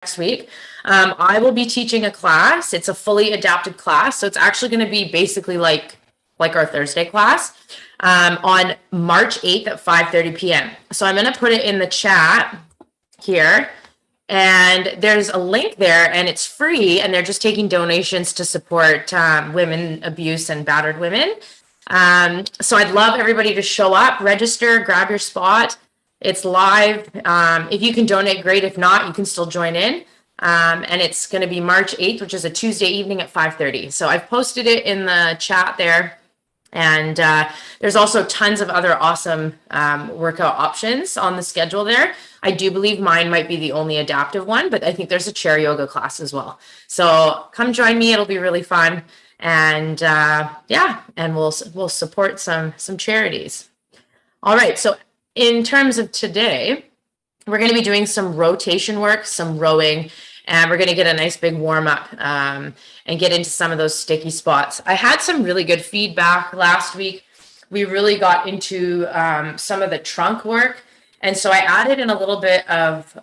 next week. I will be teaching a class. It's a fully adapted class. So it's actually going to be basically like our Thursday class on March 8th at 5:30 p.m. So I'm going to put it in the chat here. And there's a link there and it's free. And they're just taking donations to support women abuse and battered women. So I'd love everybody to show up, register, grab your spot. It's live. If you can donate, great. If not, you can still join in. And it's going to be March 8th, which is a Tuesday evening at 5:30. So I've posted it in the chat there. And there's also tons of other awesome workout options on the schedule there. I do believe mine might be the only adaptive one, but I think there's a chair yoga class as well. So come join me. It'll be really fun. And yeah, and we'll support some charities. All right. So in terms of today, we're going to be doing some rotation work, some rowing, and we're going to get a nice big warm up and get into some of those sticky spots. I had some really good feedback last week. We really got into some of the trunk work. And so I added in a little bit of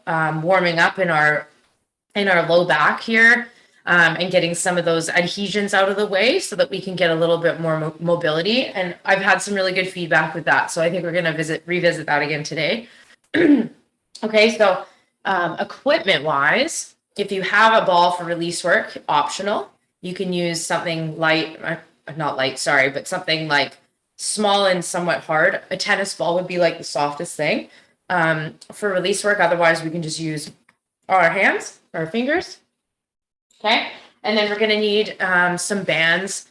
warming up in our low back here and getting some of those adhesions out of the way so that we can get a little bit more mobility. And I've had some really good feedback with that. So I think we're going to revisit that again today. Okay, so equipment wise, if you have a ball for release work, optional. You can use something light, not light, sorry, but something like small and somewhat hard. A tennis ball would be like the softest thing for release work. Otherwise, we can just use our hands, our fingers. Okay, and then we're going to need some bands.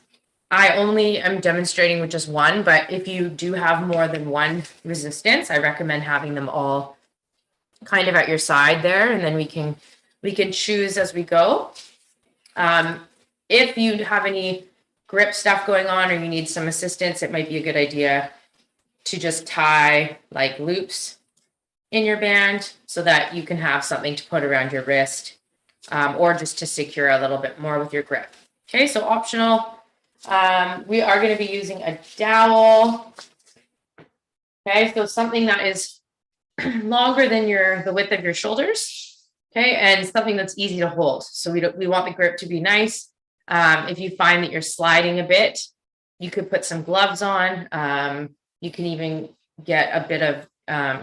I only am demonstrating with just one, but if you do have more than one resistance, I recommend having them all kind of at your side there, and then we can choose as we go. If you have any grip stuff going on or you need some assistance, it might be a good idea to just tie like loops in your band so that you can have something to put around your wrist or just to secure a little bit more with your grip. Okay, so optional. We are going to be using a dowel. Okay, so something that is longer than the width of your shoulders. Okay, and something that's easy to hold. So we want the grip to be nice. If you find that you're sliding a bit, you could put some gloves on. You can even get a bit of,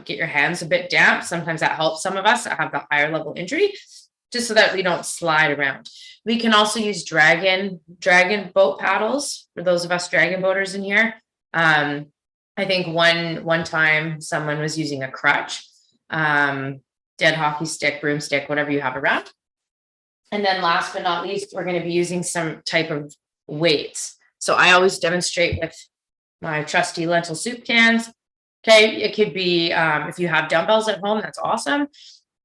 get your hands a bit damp. Sometimes that helps some of us that have the higher level injury, just so that we don't slide around. We can also use dragon boat paddles for those of us dragon boaters in here. I think one time someone was using a crutch, dead hockey stick, broomstick, whatever you have around. And then last but not least, we're going to be using some type of weights. So I always demonstrate with my trusty lentil soup cans. Okay, it could be, if you have dumbbells at home, that's awesome.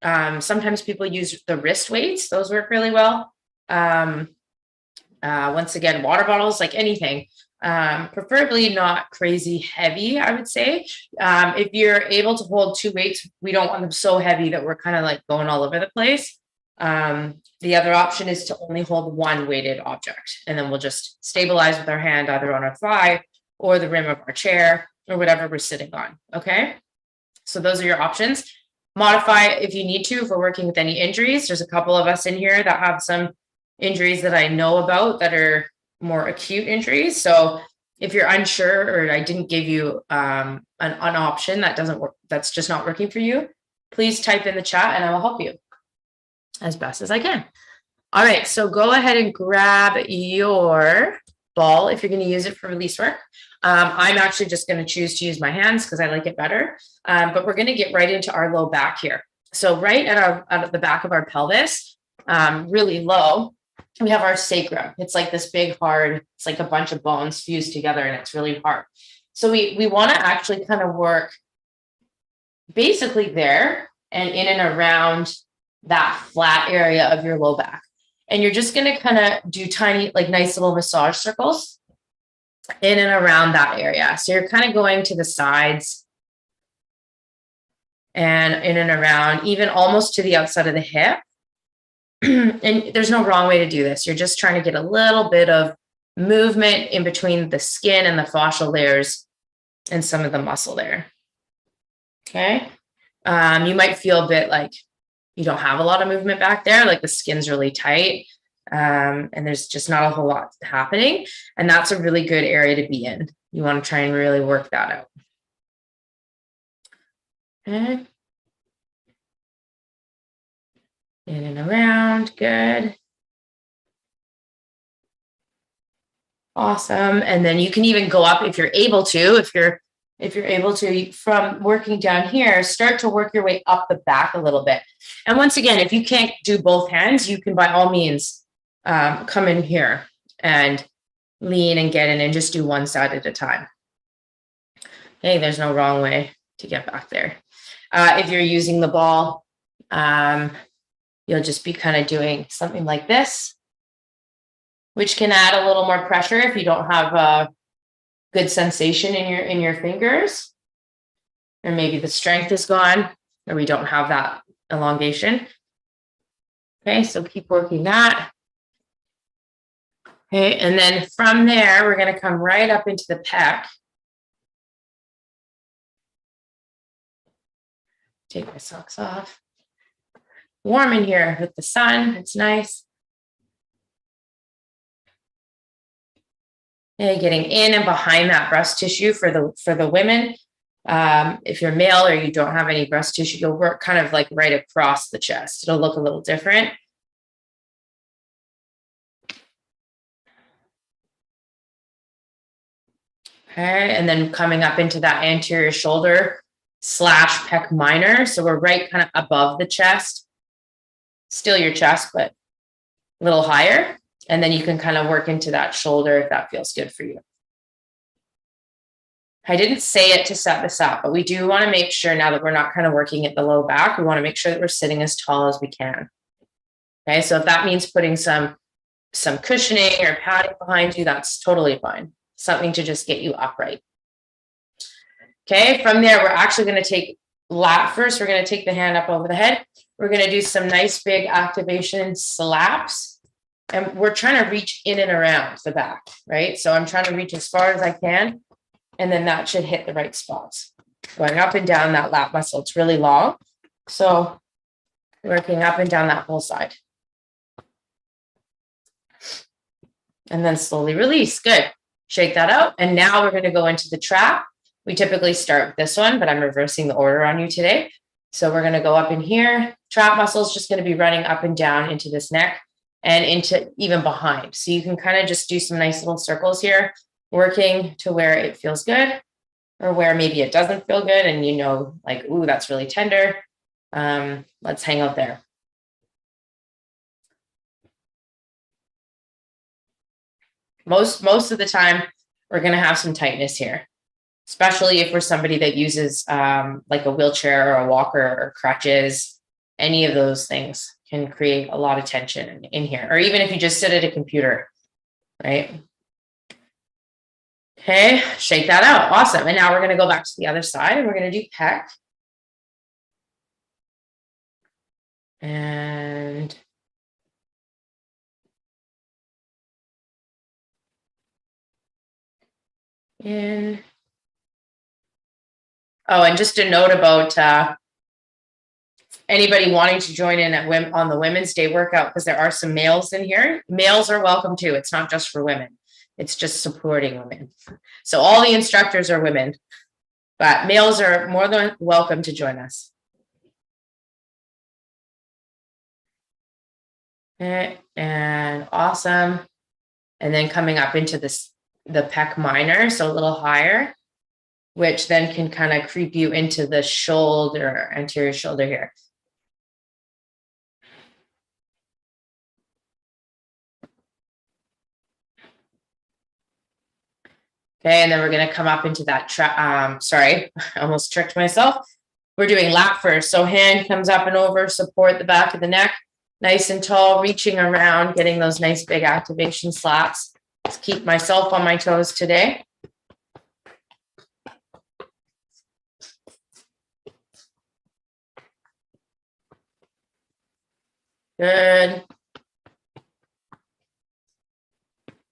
Sometimes people use the wrist weights. Those work really well. Once again, water bottles, like anything. Preferably not crazy heavy, I would say. If you're able to hold two weights, we don't want them so heavy that we're kind of like going all over the place. The other option is to only hold one weighted object, and then we'll just stabilize with our hand either on our thigh or the rim of our chair or whatever we're sitting on. Okay, so those are your options. Modify if you need to if we're working with any injuries. There's a couple of us in here that have some injuries that I know about that are more acute injuries. So if you're unsure or I didn't give you an option that doesn't work, that's just not working for you, please type in the chat and I will help you as best as I can. All right, so go ahead and grab your ball if you're going to use it for release work. I'm actually just going to choose to use my hands because I like it better. But we're going to get right into our low back here. So right at the back of our pelvis, really low, we have our sacrum. It's like this big hard, it's like a bunch of bones fused together and it's really hard. So we want to actually kind of work basically there and in and around that flat area of your low back. And you're just going to kind of do tiny, like nice little massage circles in and around that area. So you're kind of going to the sides and in and around, even almost to the outside of the hip. And there's no wrong way to do this. You're just trying to get a little bit of movement in between the skin and the fascial layers and some of the muscle there. Okay. You might feel a bit like you don't have a lot of movement back there, like the skin's really tight, and there's just not a whole lot happening. And that's a really good area to be in. You want to try and really work that out. Okay. In and around, good. Awesome. And then you can even go up if you're able to, if you're able to, from working down here, start to work your way up the back a little bit. And once again, if you can't do both hands, you can by all means come in here and lean and get in and just do one side at a time. Okay, there's no wrong way to get back there. If you're using the ball, you'll just be kind of doing something like this, which can add a little more pressure if you don't have a good sensation in your fingers, or maybe the strength is gone, or we don't have that elongation. Okay, so keep working that. Okay, and then from there, we're going to come right up into the pec. Take my socks off. Warm in here with the sun, it's nice. And getting in and behind that breast tissue for the women. If you're male or you don't have any breast tissue, you'll work kind of like right across the chest. It'll look a little different. Okay, and then coming up into that anterior shoulder / pec minor. So we're right kind of above the chest. Still your chest, but a little higher. And then you can kind of work into that shoulder if that feels good for you. I didn't say it to set this up, but we do want to make sure now that we're not kind of working at the low back, we want to make sure that we're sitting as tall as we can. Okay, so if that means putting some cushioning or padding behind you, that's totally fine. Something to just get you upright. Okay, from there, we're actually going to take lat first. We're going to take the hand up over the head. We're going to do some nice big activation slaps. And we're trying to reach in and around the back, right? So I'm trying to reach as far as I can, and then that should hit the right spots. Going up and down that lat muscle, it's really long. So working up and down that whole side. And then slowly release, good. Shake that out. And now we're gonna go into the trap. We typically start with this one, but I'm reversing the order on you today. So we're gonna go up in here. Trap muscle is just gonna be running up and down into this neck and into even behind. So you can kind of just do some nice little circles here, working to where it feels good or where maybe it doesn't feel good and you know, like, ooh, that's really tender. Let's hang out there. Most of the time, we're going to have some tightness here, especially if we're somebody that uses like a wheelchair or a walker or crutches. Any of those things can create a lot of tension in here, or even if you just sit at a computer, right? Okay, shake that out. Awesome. And now we're going to go back to the other side and we're going to do pec. And in. Oh, and just a note about anybody wanting to join in on the Women's Day workout, because there are some males in here. Males are welcome too. It's not just for women. It's just supporting women. So all the instructors are women, but males are more than welcome to join us. Okay, and awesome. And then coming up into the pec minor, so a little higher, which then can kind of creep you into the shoulder, anterior shoulder here. Okay, and then we're going to come up into that sorry, I almost tricked myself. We're doing lat first. So hand comes up and over, support the back of the neck, nice and tall, reaching around, getting those nice big activation slaps. Let's keep myself on my toes today. Good.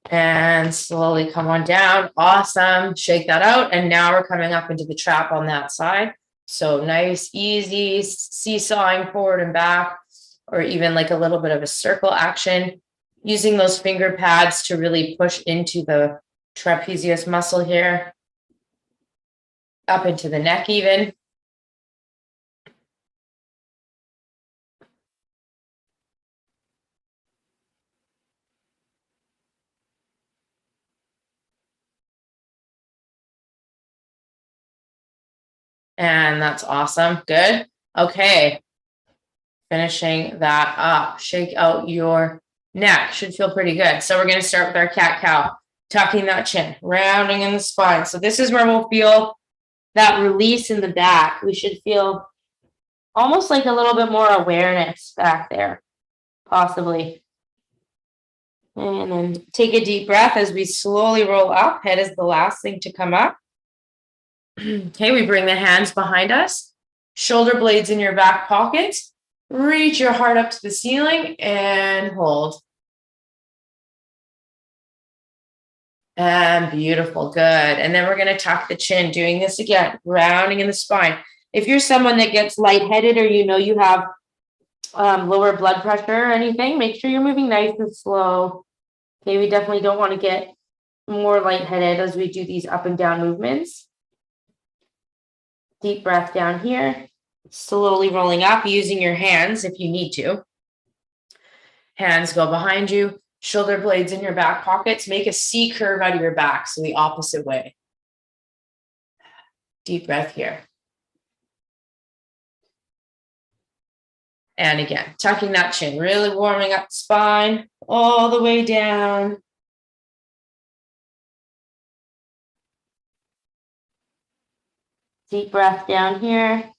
And slowly come on down. Awesome. Shake that out. And now we're coming up into the trap on that side. So nice, easy seesawing forward and back, or even like a little bit of a circle action, using those finger pads to really push into the trapezius muscle here, up into the neck even. And that's awesome. Good. Okay. Finishing that up. Shake out your neck. Should feel pretty good. So we're going to start with our cat-cow. Tucking that chin, rounding in the spine. So this is where we'll feel that release in the back. We should feel almost like a little bit more awareness back there, possibly. And then take a deep breath as we slowly roll up. Head is the last thing to come up. Okay, we bring the hands behind us, shoulder blades in your back pockets. Reach your heart up to the ceiling and hold. And beautiful, good. And then we're going to tuck the chin, doing this again, rounding in the spine. If you're someone that gets lightheaded, or you have lower blood pressure or anything, make sure you're moving nice and slow. Okay, we definitely don't want to get more lightheaded as we do these up and down movements. Deep breath down here, slowly rolling up, using your hands if you need to. Hands go behind you, shoulder blades in your back pockets. Make a C curve out of your back, so the opposite way. Deep breath here. And again, tucking that chin, really warming up the spine all the way down. Deep breath down here.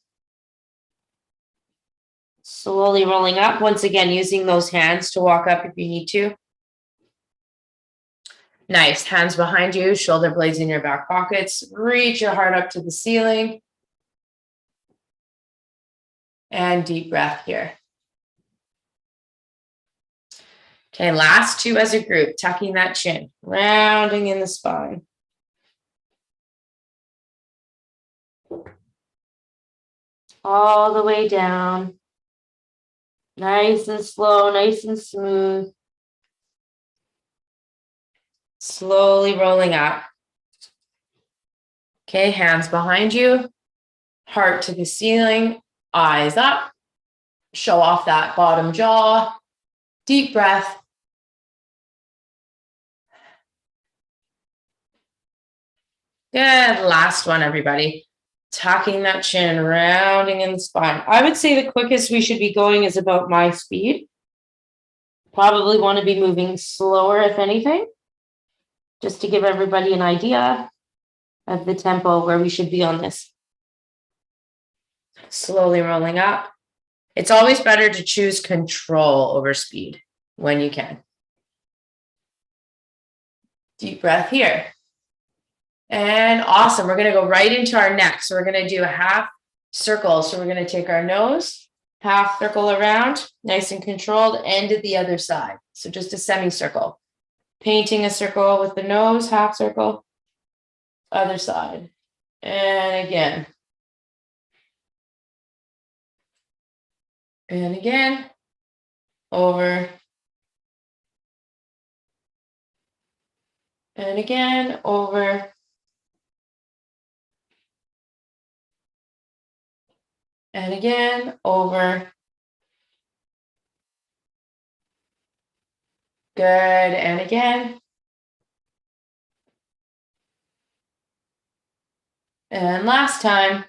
Slowly rolling up. Once again, using those hands to walk up if you need to. Nice. Hands behind you, shoulder blades in your back pockets. Reach your heart up to the ceiling. And deep breath here. Okay, last two as a group, tucking that chin, rounding in the spine. All the way down. Nice and slow, nice and smooth. Slowly rolling up. Okay, hands behind you, heart to the ceiling, eyes up. Show off that bottom jaw. Deep breath. Good. Last one, everybody. Tucking that chin, rounding in the spine. I would say the quickest we should be going is about my speed. Probably want to be moving slower, if anything, just to give everybody an idea of the tempo where we should be on this. Slowly rolling up. It's always better to choose control over speed when you can. Deep breath here. And awesome. We're going to go right into our neck. So we're going to do a half circle. So we're going to take our nose, half circle around, nice and controlled, and to the other side. So just a semicircle. Painting a circle with the nose, half circle, other side. And again. And again. Over. And again, over. And again, over. Good, and again. And last time.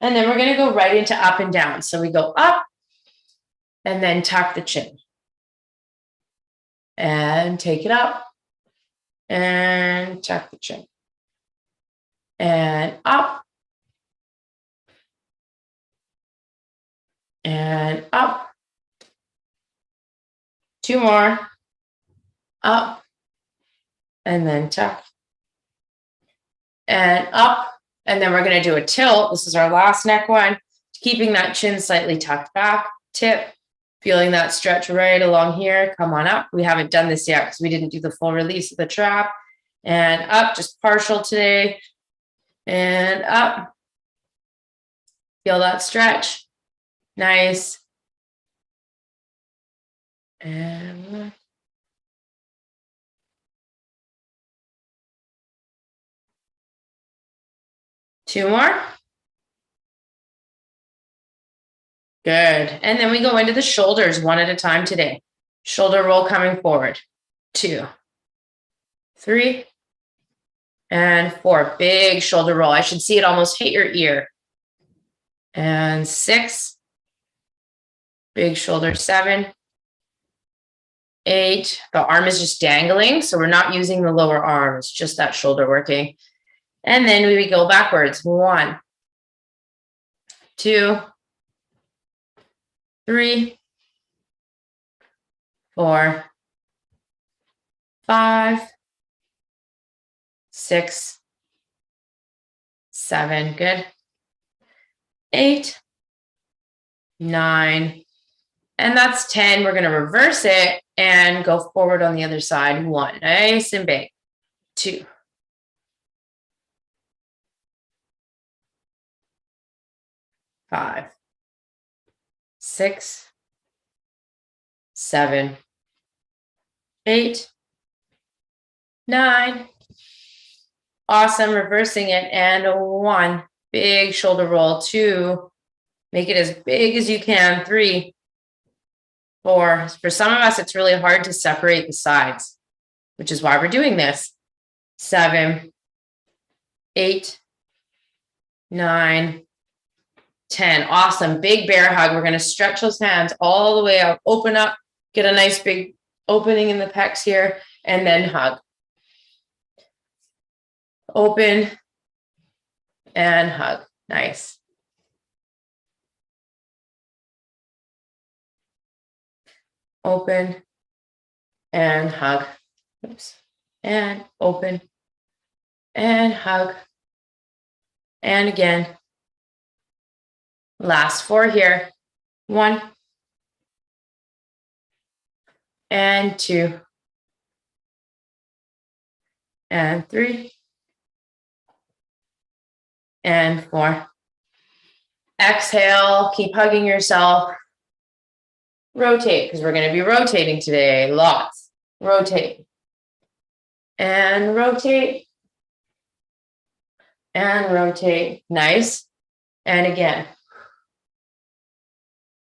And then we're going to go right into up and down. So we go up and then tuck the chin. And take it up and tuck the chin. And up. And up. Two more. Up. And then tuck. And up. And then we're going to do a tilt. This is our last neck one. Keeping that chin slightly tucked back. Tip. Feeling that stretch right along here. Come on up. We haven't done this yet because we didn't do the full release of the trap. And up, just partial today. And up. Feel that stretch. Nice. And 2 more. Good. And then we go into the shoulders one at a time today. Shoulder roll coming forward. 2, 3, and 4. Big shoulder roll. I should see it almost hit your ear. And 6. Big shoulder. 7, 8. The arm is just dangling, so we're not using the lower arm. It's just that shoulder working. And then we go backwards. 1, 2, 3, 4, 5, 6, 7. Good. 8, 9, and that's 10. We're going to reverse it and go forward on the other side. 1, nice and big. 2, 5, 6, 7, 8, 9. Awesome. Reversing it. And 1. Big shoulder roll. 2. Make it as big as you can. 3, 4. For some of us, it's really hard to separate the sides, which is why we're doing this. 7, 8, 9, 10. Awesome. Big bear hug. We're going to stretch those hands all the way out. Open up. Get a nice big opening in the pecs here. And then hug. Open and hug. Nice. Open and hug. Oops. And open and hug. And again. Last 4 here. 1 and 2 and 3 and 4. Exhale. Keep hugging yourself. Rotate, because we're going to be rotating today. Lots. Rotate. And rotate. And rotate. Nice. And again.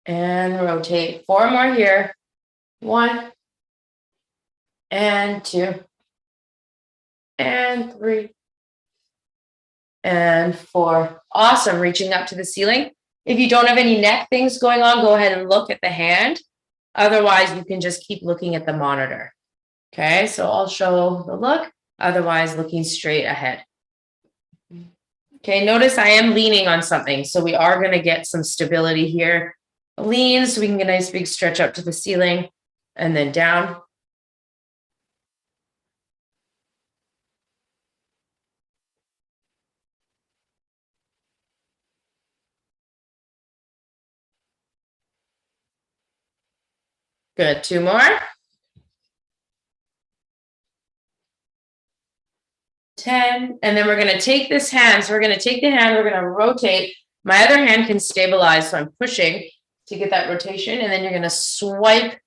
And rotate. 4 more here. 1 and 2 and 3 and 4. Awesome. Reaching up to the ceiling. If you don't have any neck things going on, go ahead and look at the hand. Otherwise, you can just keep looking at the monitor. Okay, so I'll show the look. Otherwise, looking straight ahead. Okay, notice I am leaning on something. So we are going to get some stability here. Lean so we can get a nice big stretch up to the ceiling and then down. Good. 2 more. 10. And then we're going to take this hand. So we're going to take the hand. We're going to rotate. My other hand can stabilize. So I'm pushing to get that rotation. And then you're going to swipe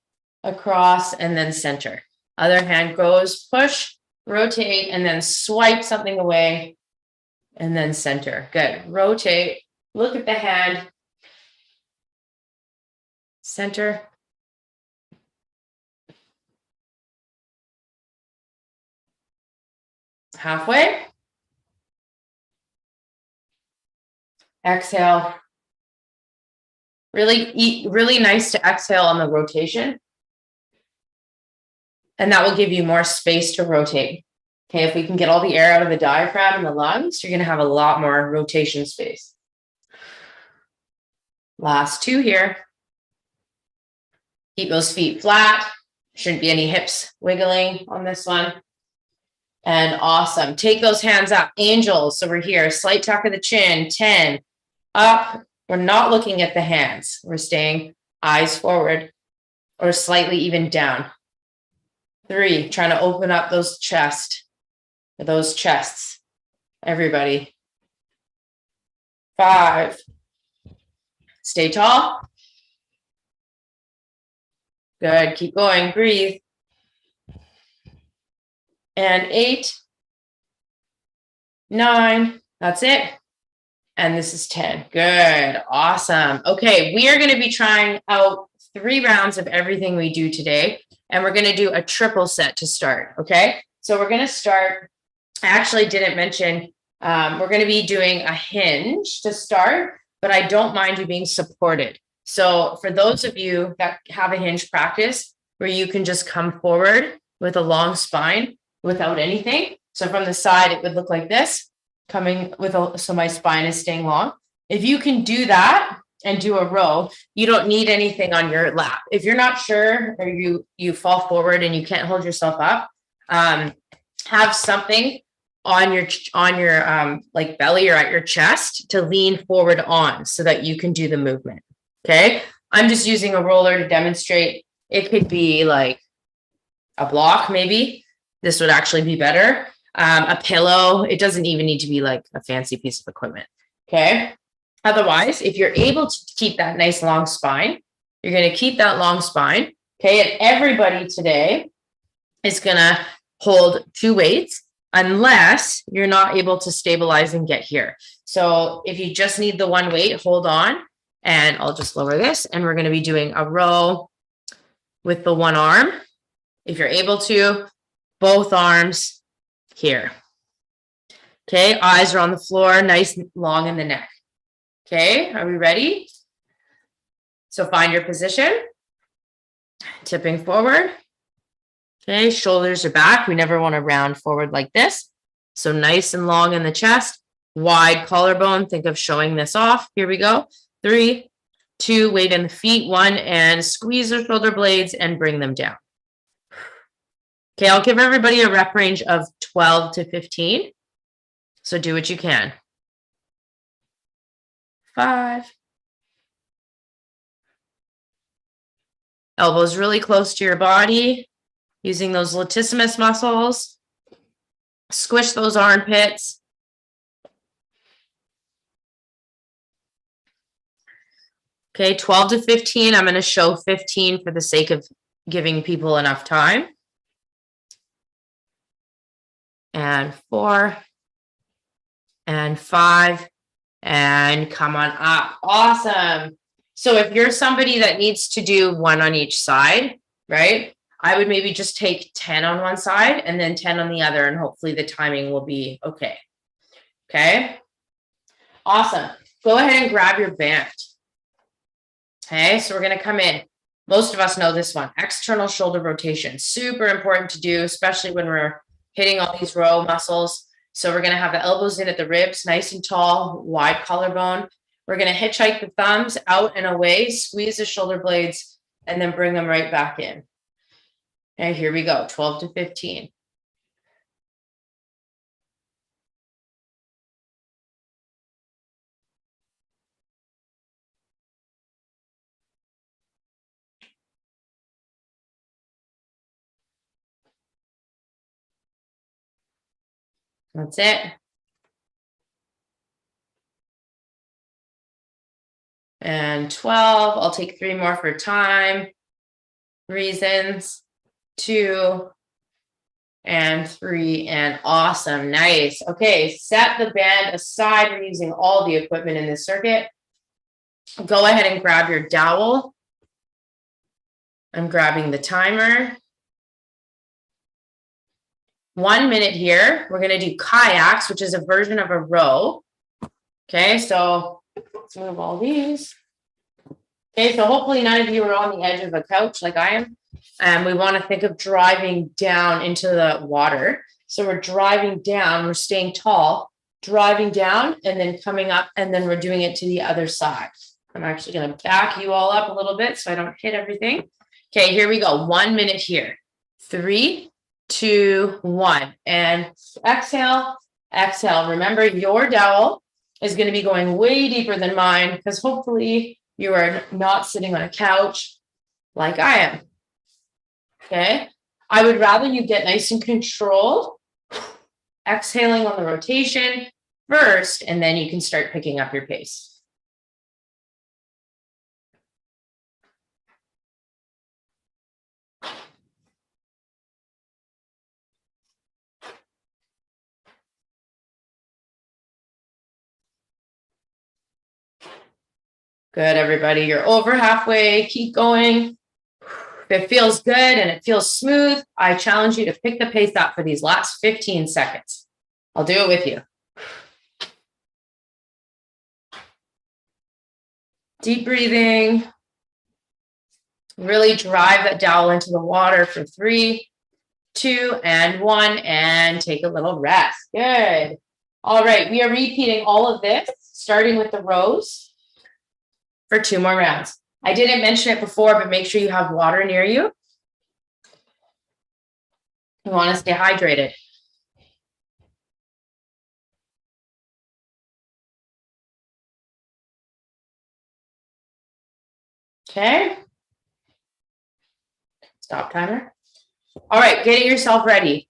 across and then center. Other hand goes, push, rotate, and then swipe something away and then center. Good. Rotate. Look at the hand. Center. Halfway. Exhale. Really nice to exhale on the rotation. And that will give you more space to rotate. Okay, if we can get all the air out of the diaphragm and the lungs, you're going to have a lot more rotation space. Last 2 here. Keep those feet flat. Shouldn't be any hips wiggling on this one. And awesome. Take those hands up. Angels. So we're here. Slight tuck of the chin. 10. Up. We're not looking at the hands. We're staying eyes forward or slightly even down. 3. Trying to open up those chests. Everybody. 5. Stay tall. Good. Keep going. Breathe. And 8, 9. That's it. And this is 10. Good. Awesome. Okay. We are going to be trying out 3 rounds of everything we do today. And we're going to do a triple set to start. Okay. So we're going to start. I actually didn't mention, we're going to be doing a hinge to start, but I don't mind you being supported. So for those of you that have a hinge practice where you can just come forward with a long spine without anything. So from the side, it would look like this, coming with so my spine is staying long. If you can do that and do a row, you don't need anything on your lap. If you're not sure, or you fall forward and you can't hold yourself up, have something on your like belly or at your chest to lean forward on so that you can do the movement. Okay. I'm just using a roller to demonstrate. It could be like a block, maybe. This would actually be better. A pillow. It doesn't even need to be like a fancy piece of equipment. Okay. Otherwise, if you're able to keep that nice long spine, you're going to keep that long spine. Okay. And everybody today is going to hold 2 weights unless you're not able to stabilize and get here. So if you just need the 1 weight, hold on, and I'll just lower this, and we're going to be doing a row with the 1 arm. If you're able to, both arms here. Okay, eyes are on the floor, nice and long in the neck. Okay, are we ready? So find your position, tipping forward. Okay, shoulders are back. We never want to round forward like this. So nice and long in the chest, wide collarbone. Think of showing this off. Here we go. 3, 2, weight in the feet, 1, and squeeze the shoulder blades and bring them down. Okay, I'll give everybody a rep range of 12 to 15. So do what you can. 5. Elbows really close to your body. Using those latissimus muscles, squish those armpits. Okay, 12 to 15. I'm going to show 15 for the sake of giving people enough time. And 4, and 5, and come on up. Awesome. So if you're somebody that needs to do 1 on each side, right? I would maybe just take 10 on one side and then 10 on the other, and hopefully the timing will be okay. Okay. Awesome. Go ahead and grab your band. Okay. So we're going to come in. Most of us know this one, external shoulder rotation. Super important to do, especially when we're hitting all these row muscles. So we're going to have the elbows in at the ribs, nice and tall, wide collarbone. We're going to hitchhike the thumbs out and away, squeeze the shoulder blades, and then bring them right back in. And here we go, 12 to 15. That's it. And 12, I'll take 3 more for time. Reasons. 2, and 3, and awesome. Nice. Okay, set the band aside. We're using all the equipment in this circuit. Go ahead and grab your dowel. I'm grabbing the timer. 1 minute here. We're going to do kayaks, which is a version of a row. Okay, so let's move all these. Okay, so hopefully none of you are on the edge of a couch like I am. And we want to think of driving down into the water. So we're driving down, we're staying tall, driving down, and then coming up, and then we're doing it to the other side. I'm actually going to back you all up a little bit so I don't hit everything. Okay, here we go. 1 minute here. 3, 2, 1. And exhale, exhale. Remember, your dowel is going to be going way deeper than mine, because hopefully you are not sitting on a couch like I am. Okay, I would rather you get nice and controlled, exhaling on the rotation first, and then you can start picking up your pace. Good, everybody. You're over halfway. Keep going. If it feels good and it feels smooth, I challenge you to pick the pace up for these last 15 seconds. I'll do it with you. Deep breathing. Really drive that dowel into the water for 3, 2, and 1, and take a little rest. Good. All right, we are repeating all of this, starting with the rows for 2 more rounds. I didn't mention it before, but make sure you have water near you. You want to stay hydrated. Okay. Stop timer. All right, getting yourself ready.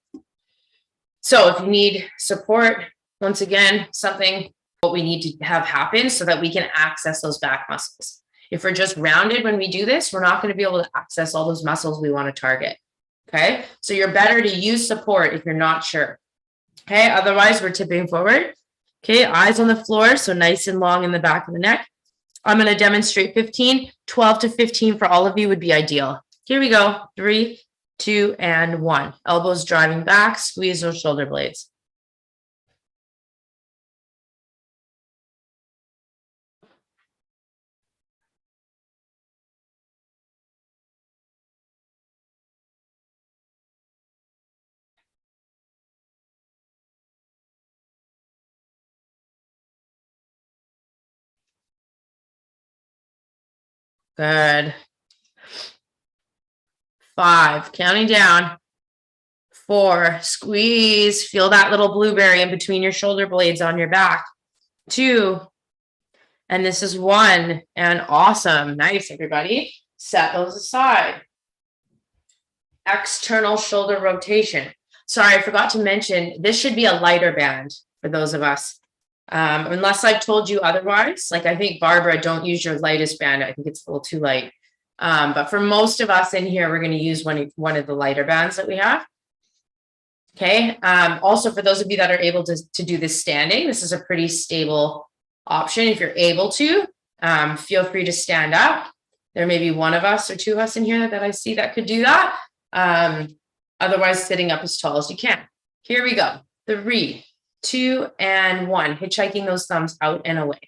So if you need support, once again, something what we need to have happen so that we can access those back muscles. If we're just rounded when we do this, we're not going to be able to access all those muscles we want to target. Okay, so you're better to use support if you're not sure. Okay, otherwise we're tipping forward. Okay, eyes on the floor, so nice and long in the back of the neck. I'm going to demonstrate 15, 12 to 15 for all of you would be ideal. Here we go. 3, 2, and 1. Elbows driving back, squeeze those shoulder blades. Good. 5, counting down. 4, squeeze, feel that little blueberry in between your shoulder blades on your back. 2, and this is 1, and awesome. Nice, everybody. Set those aside. External shoulder rotation. Sorry, I forgot to mention, this should be a lighter band for those of us. Unless I've told you otherwise, like I think, Barbara, don't use your lightest band. I think it's a little too light. But for most of us in here, we're going to use one of the lighter bands that we have. Okay. Also, for those of you that are able to do this standing, this is a pretty stable option. If you're able to, feel free to stand up. There may be one of us or 2 of us in here that I see that could do that. Otherwise, sitting up as tall as you can. Here we go. 3, 2, and 1. Hitchhiking those thumbs out and away.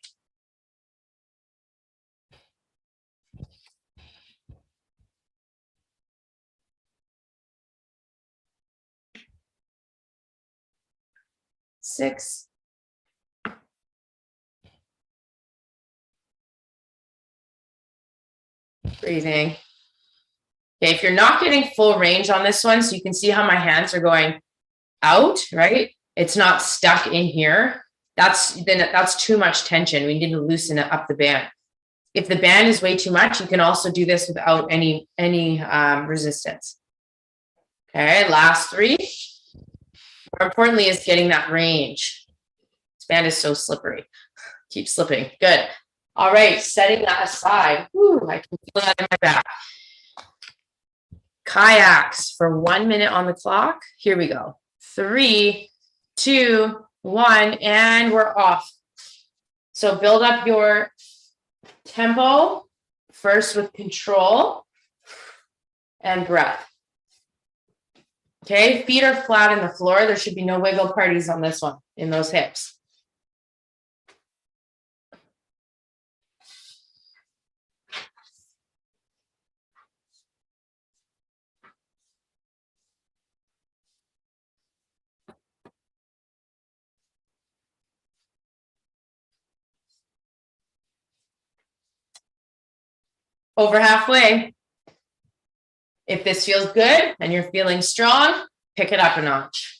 Six. Breathing. Okay, if you're not getting full range on this one, so you can see how my hands are going out, right? It's not stuck in here. That's too much tension. We need to loosen it up the band. If the band is way too much, you can also do this without any resistance. Okay, last 3. More importantly is getting that range. This band is so slippery. Keep slipping. Good. All right, setting that aside. Whew, I can feel that in my back. Kayaks for 1 minute on the clock. Here we go. 3, 2, 1, and we're off. So build up your tempo first with control and breath. Okay, feet are flat on the floor. There should be no wiggle parties on this one in those hips. Over halfway. If this feels good and you're feeling strong, pick it up a notch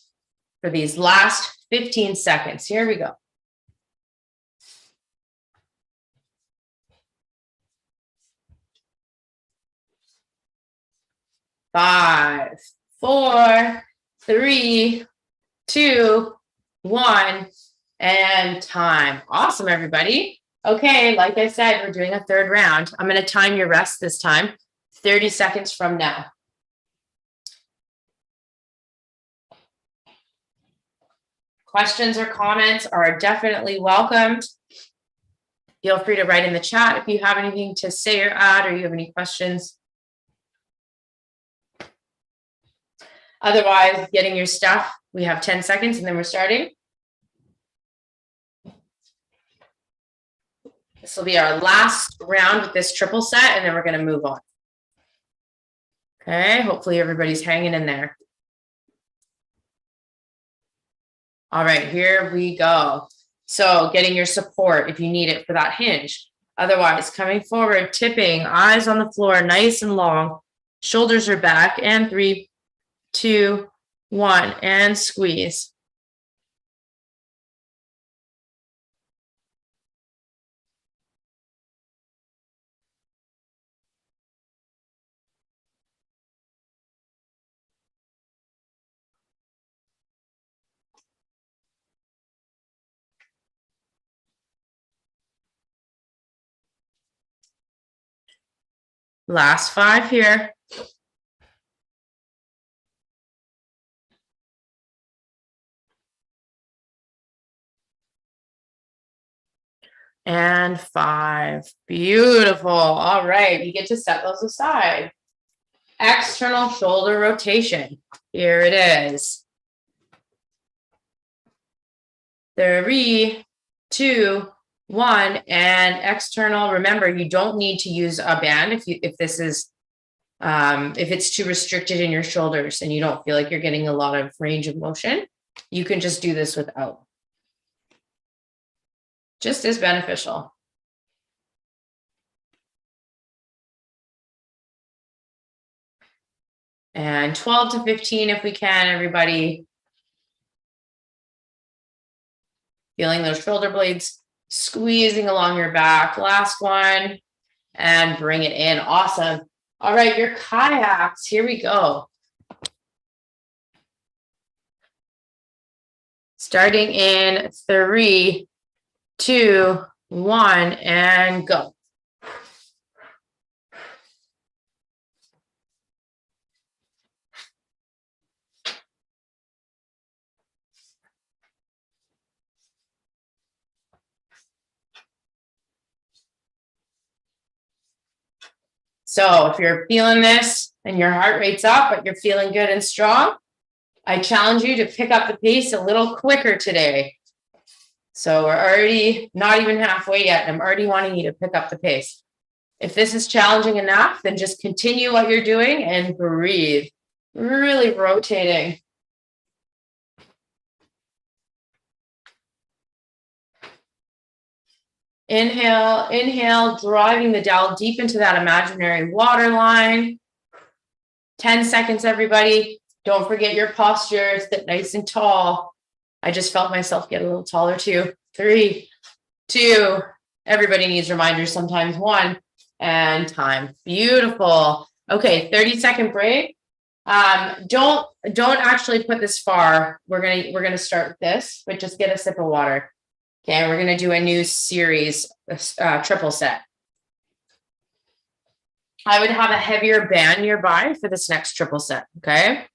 for these last 15 seconds. Here we go. 5, 4, 3, 2, 1, and time. Awesome, everybody. Okay, like I said, we're doing a 3rd round. I'm going to time your rest this time, 30 seconds from now. Questions or comments are definitely welcomed. Feel free to write in the chat if you have anything to say or add, or you have any questions. Otherwise, getting your stuff. We have 10 seconds and then we're starting. This will be our last round with this triple set, and then we're going to move on. Okay, hopefully everybody's hanging in there. All right, here we go. So getting your support if you need it for that hinge. Otherwise, coming forward, tipping, eyes on the floor, nice and long. Shoulders are back, and 3, 2, 1, and squeeze. Last 5 here. And 5. Beautiful. All right, you get to set those aside. External shoulder rotation. Here it is. 3, 2, 1, and external. Remember, you don't need to use a band if this is if it's too restricted in your shoulders and you don't feel like you're getting a lot of range of motion. You can just do this without. Just as beneficial. And 12 to 15 if we can, everybody. Feeling those shoulder blades squeezing along your back. Last one. And bring it in. Awesome. All right, your kayaks. Here we go. Starting in 3, 2, 1, and go. So if you're feeling this and your heart rate's up, but you're feeling good and strong, I challenge you to pick up the pace a little quicker today. So we're already not even halfway yet. I'm already wanting you to pick up the pace. If this is challenging enough, then just continue what you're doing and breathe. Really rotating. Inhale, inhale, driving the dowel deep into that imaginary water line. 10 seconds, everybody. Don't forget your posture. Sit nice and tall. I just felt myself get a little taller too. 3, 2, everybody needs reminders sometimes. 1, and time. Beautiful. Okay, 30-second break. Don't actually put this far. We're gonna start with this, but just get a sip of water. Okay, we're gonna do a new series, triple set. I would have a heavier band nearby for this next triple set, okay?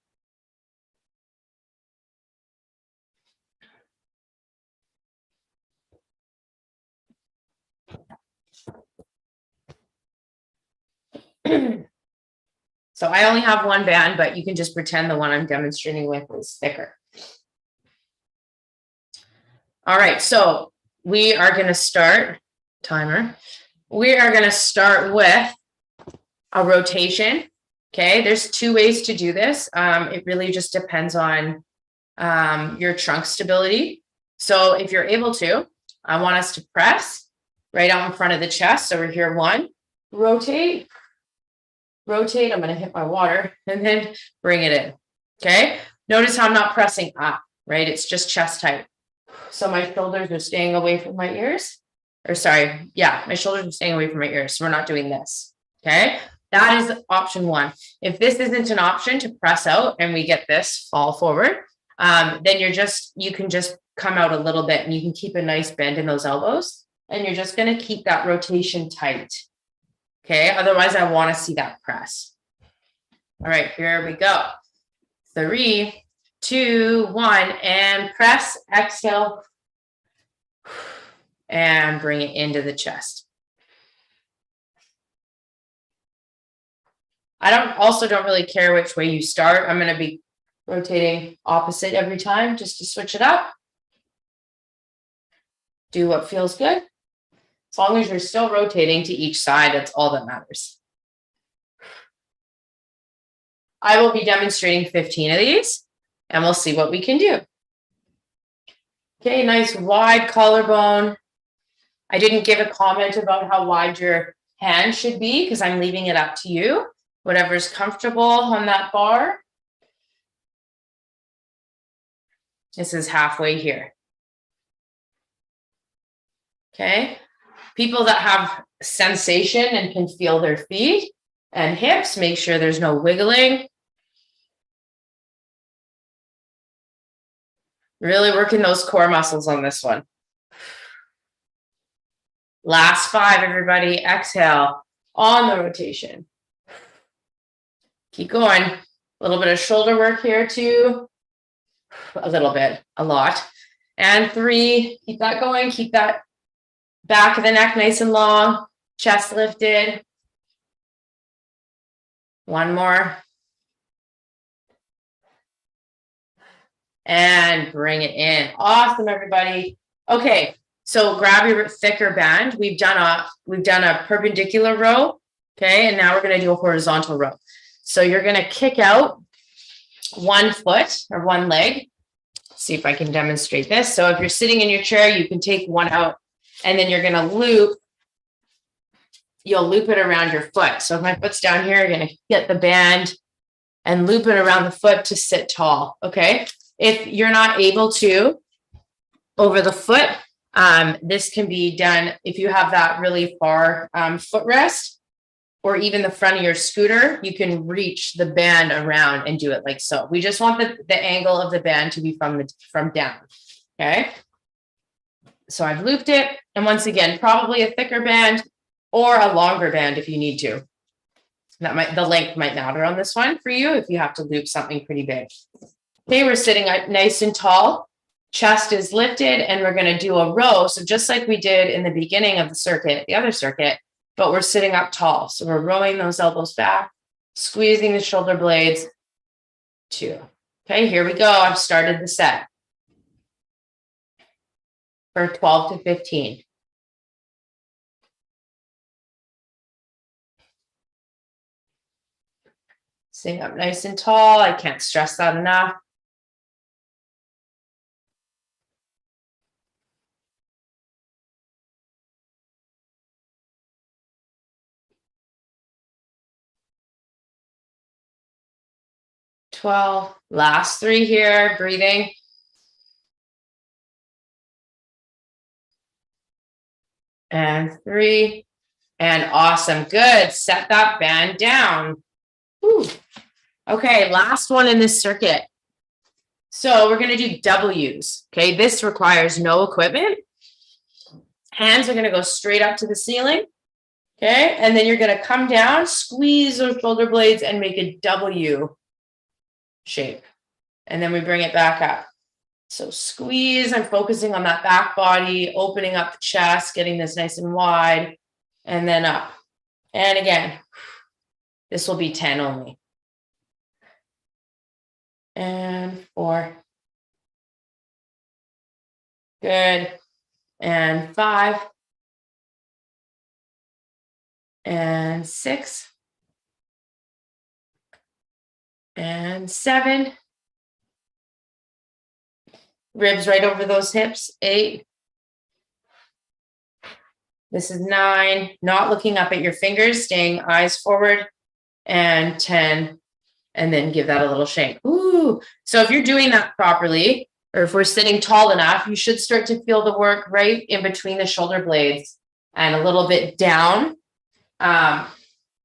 So I only have one band, but you can just pretend the one I'm demonstrating with is thicker. All right, so we are going to start, timer. We are going to start with a rotation. Okay, there's 2 ways to do this. It really just depends on your trunk stability. So if you're able to, I want us to press right out in front of the chest. So we're here, 1, rotate, rotate. I'm going to hit my water and then bring it in. Okay, notice how I'm not pressing up, right? It's just chest tight. So my shoulders are staying away from my ears, or sorry, yeah, my shoulders are staying away from my ears. So we're not doing this. Okay, that is option 1. If this isn't an option to press out and we get this fall forward, then you can just come out a little bit and you can keep a nice bend in those elbows, and you're just going to keep that rotation tight. Okay, otherwise I want to see that press. All right, here we go. 3, 2, 1, and press, exhale. and bring it into the chest. I don't really care which way you start. I'm going to be rotating opposite every time just to switch it up. Do what feels good. As long as you're still rotating to each side, that's all that matters. I will be demonstrating 15 of these, and we'll see what we can do. Okay, nice wide collarbone. I didn't give a comment about how wide your hand should be because I'm leaving it up to you. Whatever's comfortable on that bar. This is halfway here. Okay. People that have sensation and can feel their feet and hips, make sure there's no wiggling. Really working those core muscles on this one. Last 5, everybody. Exhale on the rotation. Keep going. A little bit of shoulder work here too. A little bit, a lot. And 3, keep that going. Keep that back of the neck nice and long. Chest lifted. 1 more. And bring it in. Awesome, everybody. Okay, so grab your thicker band. We've done a perpendicular row. Okay, and now we're going to do a horizontal row. So you're going to kick out 1 foot or 1 leg. Let's see if I can demonstrate this. So if you're sitting in your chair, you can take 1 out, and then you're going to loop. You'll loop it around your foot. So if my foot's down here, you're going to get the band and loop it around the foot to sit tall. Okay. If you're not able to over the foot, this can be done if you have that really far footrest, or even the front of your scooter, you can reach the band around and do it like so. We just want the angle of the band to be from down. Okay. So I've looped it. And once again, probably a thicker band or a longer band if you need to. The length might matter on this one for you if you have to loop something pretty big. Okay, we're sitting up nice and tall. Chest is lifted, and we're going to do a row. So just like we did in the beginning of the circuit, the other circuit, but we're sitting up tall. So we're rowing those elbows back, squeezing the shoulder blades. 2. Okay, here we go. I've started the set for 12 to 15. Sitting up nice and tall. I can't stress that enough. Last 3 here, breathing. And 3. And awesome. Good. Set that band down. Whew. Okay, last one in this circuit. So we're going to do W's. Okay, this requires no equipment. Hands are going to go straight up to the ceiling. Okay, and then you're going to come down, squeeze those shoulder blades, and make a W shape. And then we bring it back up. So squeeze, I'm focusing on that back body, opening up the chest, getting this nice and wide, and then up. And again, this will be 10 only. And 4. Good. And 5. And 6. And 7. Ribs right over those hips. 8. This is 9. Not looking up at your fingers, staying eyes forward. And 10. And then give that a little shake. Ooh. So if you're doing that properly, or if we're sitting tall enough, you should start to feel the work right in between the shoulder blades and a little bit down, kind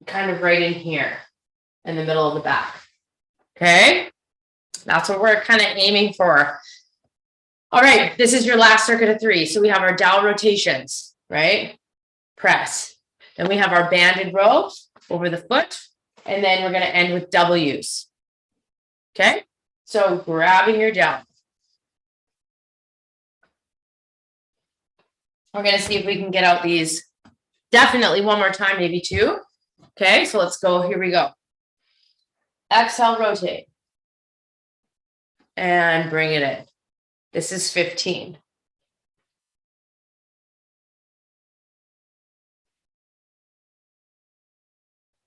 of right in here in the middle of the back. Okay. That's what we're kind of aiming for. All right. This is your last circuit of 3. So we have our dowel rotations, right? Press. Then we have our banded row over the foot. And then we're going to end with W's. Okay. So grabbing your dowel. We're going to see if we can get out these definitely one more time, maybe two. Okay, so let's go. Here we go. Exhale, rotate. And bring it in. This is 15.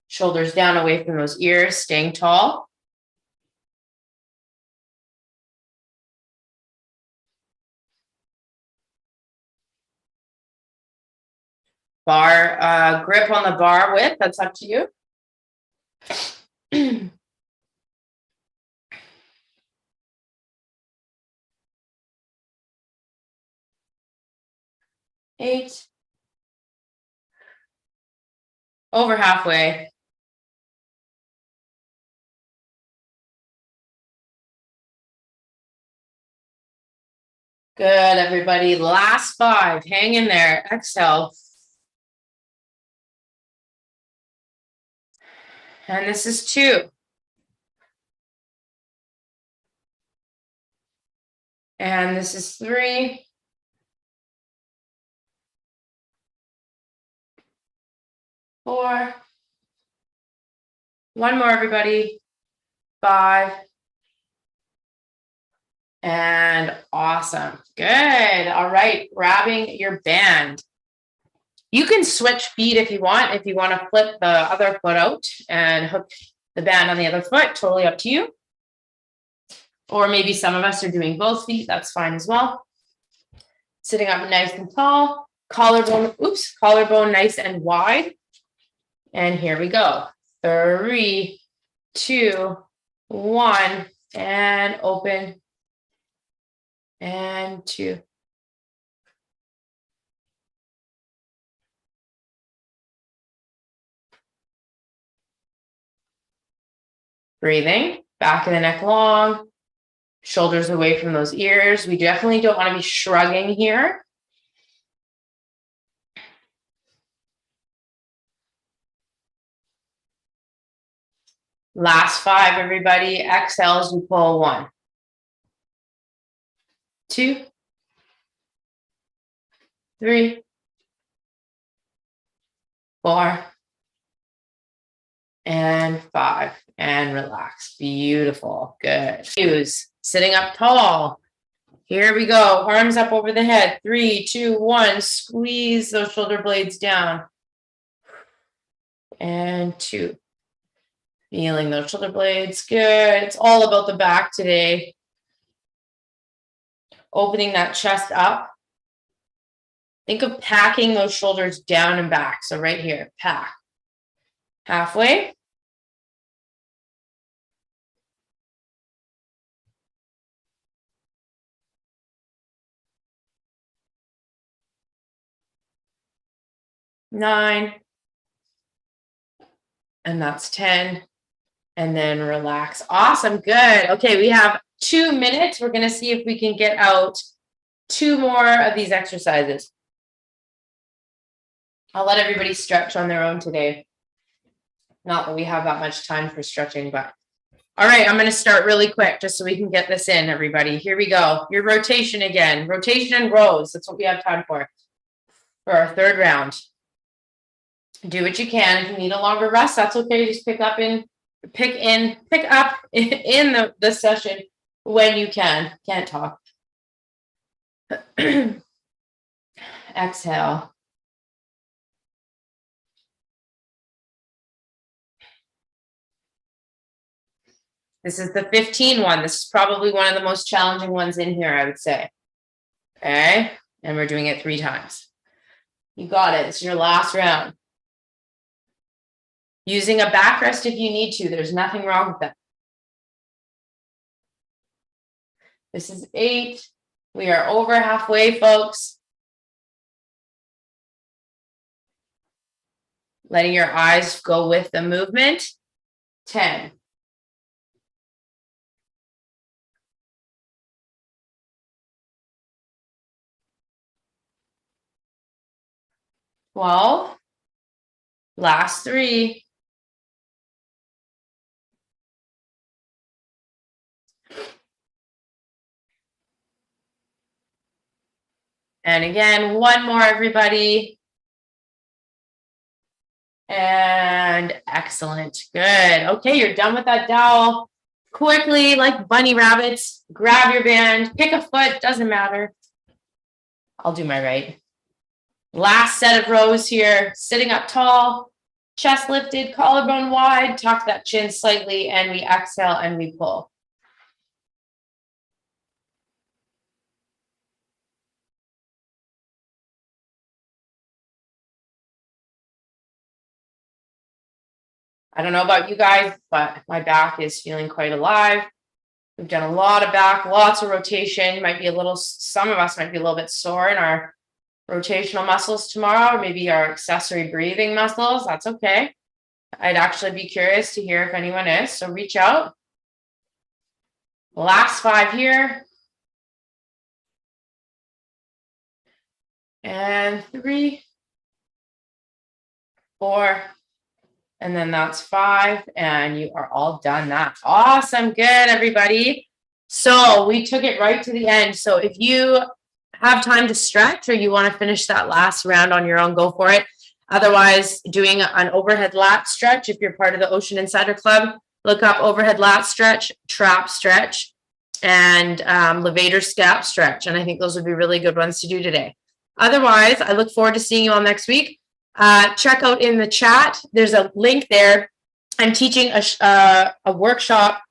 Shoulders down away from those ears, staying tall. Bar, grip on the bar width, that's up to you. 8. Over halfway. Good, everybody. Last 5. Hang in there. Exhale. And this is 2. And this is 3. 4. One more, everybody. 5. And awesome. Good. All right. Grabbing your band. You can switch feet if you want. If you want to flip the other foot out and hook the band on the other foot, totally up to you. Or maybe some of us are doing both feet. That's fine as well. Sitting up nice and tall. Collarbone nice and wide. And here we go. 3, 2, 1, and open. And 2. Breathing, back of the neck long, shoulders away from those ears. We definitely don't want to be shrugging here. Last 5, everybody. Exhale as we pull. 1, 2, 3, 4, and 5. And relax. Beautiful. Good. Use sitting up tall. Here we go. Arms up over the head. 3, 2, 1. Squeeze those shoulder blades down. And 2. Feeling those shoulder blades. Good. It's all about the back today. Opening that chest up. Think of packing those shoulders down and back. So right here, pack. Halfway. Nine. And that's 10. And then relax. Awesome. Good. Okay, we have 2 minutes. We're going to see if we can get out 2 more of these exercises. I'll let everybody stretch on their own today. Not that we have that much time for stretching, but all right, I'm going to start really quick just so we can get this in, everybody. Here we go. Your rotation again. Rotation and rows. That's what we have time for our 3rd round. Do what you can. If you need a longer rest, that's okay. Just pick up in the session when you can. Can't talk. Exhale. This is the 15 one. This is probably one of the most challenging ones in here, I would say. Okay. And we're doing it 3 times. You got it. It's your last round. Using a backrest if you need to. There's nothing wrong with that. This is 8. We are over halfway, folks. Letting your eyes go with the movement. 10. 12. Last 3. And again, one more, everybody. And excellent. Good. Okay, you're done with that dowel. Quickly, like bunny rabbits, grab your band, pick a foot, doesn't matter. I'll do my right. Last set of rows here, sitting up tall, chest lifted, collarbone wide, tuck that chin slightly, and we exhale and we pull. I don't know about you guys, but my back is feeling quite alive. We've done a lot of back, lots of rotation. Might be a little, some of us might be a little bit sore in our rotational muscles tomorrow, or maybe our accessory breathing muscles. That's okay. I'd actually be curious to hear if anyone is. So reach out. Last 5 here. And 3, 4. And then that's 5, and you are all done. That's awesome. Good, everybody. So we took it right to the end. So if you have time to stretch or you want to finish that last round on your own, go for it. Otherwise, doing an overhead lat stretch, if you're part of the Ocean Insider Club, look up overhead lat stretch, trap stretch, and levator scap stretch. And I think those would be really good ones to do today. Otherwise, I look forward to seeing you all next week. Check out in the chat. There's a link there. I'm teaching a workshop,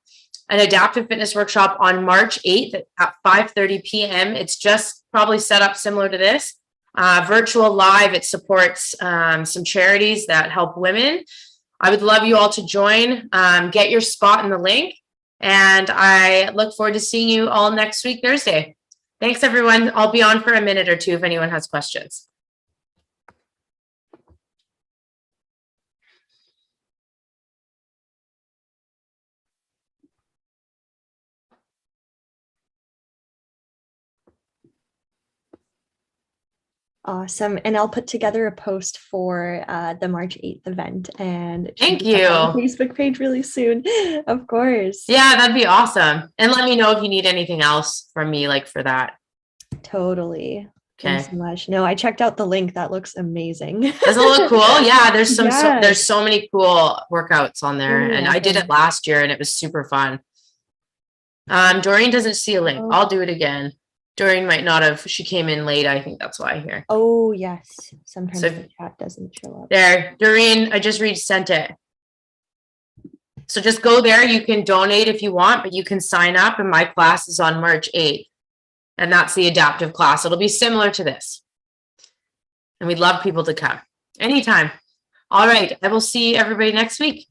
an adaptive fitness workshop on March 8th at 5:30 p.m. It's just probably set up similar to this. Virtual live. It supports some charities that help women. I would love you all to join. Get your spot in the link. And I look forward to seeing you all next week, Thursday. Thanks, everyone. I'll be on for a minute or two if anyone has questions. Awesome. And I'll put together a post for the March 8th event, and thank you on the Facebook page really soon. Of course. Yeah, that'd be awesome. And let me know if you need anything else from me, like for that. Totally. Okay. Thanks so much. No, I checked out the link. That looks amazing. Does it look cool? Yeah, there's some Yes. there's so many cool workouts on there. Really and I did it last year and it was super fun. Doreen doesn't see a link. Oh. I'll do it again. Doreen might not have, she came in late. I think that's why here. Oh, yes. Sometimes So- the chat doesn't show up. There, Doreen, I just resent it. So just go there. You can donate if you want, but you can sign up, and my class is on March 8th. And that's the adaptive class. It'll be similar to this. And we'd love people to come anytime. All right. I will see everybody next week.